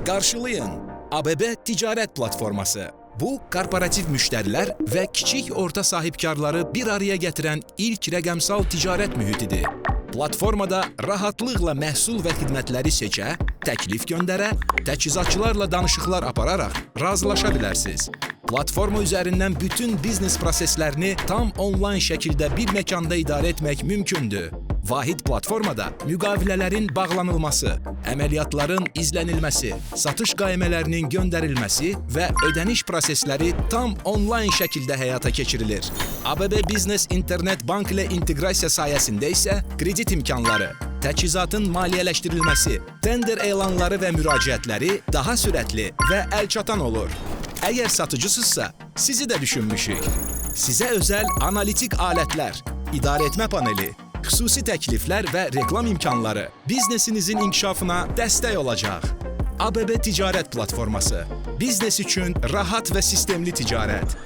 Qarşılayın. ABB Ticarət Platforması. Bu, korporativ müştərilər və kiçik orta sahibkarları bir araya gətirən ilk rəqəmsal ticarət mühitidir. Platformada rahatlıqla məhsul və xidmətləri seçə, təklif göndərə, təchizatçılarla danışıqlar apararaq razılaşa bilərsiniz. Platforma üzərindən bütün biznes proseslərini tam onlayn şəkildə bir məkanda idarə etmək mümkündür. Vahid platformada müqavilələrin bağlanılması, əməliyyatların izlənilməsi, satış qaymələrinin göndərilməsi və ödəniş prosesləri tam onlayn şəkildə həyata keçirilir. ABB Business İnternet Bank ilə inteqrasiya sayəsində isə kredit imkanları, təchizatın maliyyələşdirilməsi, tender elanları və müraciətləri daha sürətli və əlçatan olur. Əgər satıcısınızsa, sizi də düşünmüşük. Sizə özəl analitik alətlər, idarəetmə paneli, xüsusi təkliflər və reklam imkanları biznesinizin inkişafına dəstək olacaq. ABB Ticarət Platforması. Biznes üçün rahat və sistemli ticarət.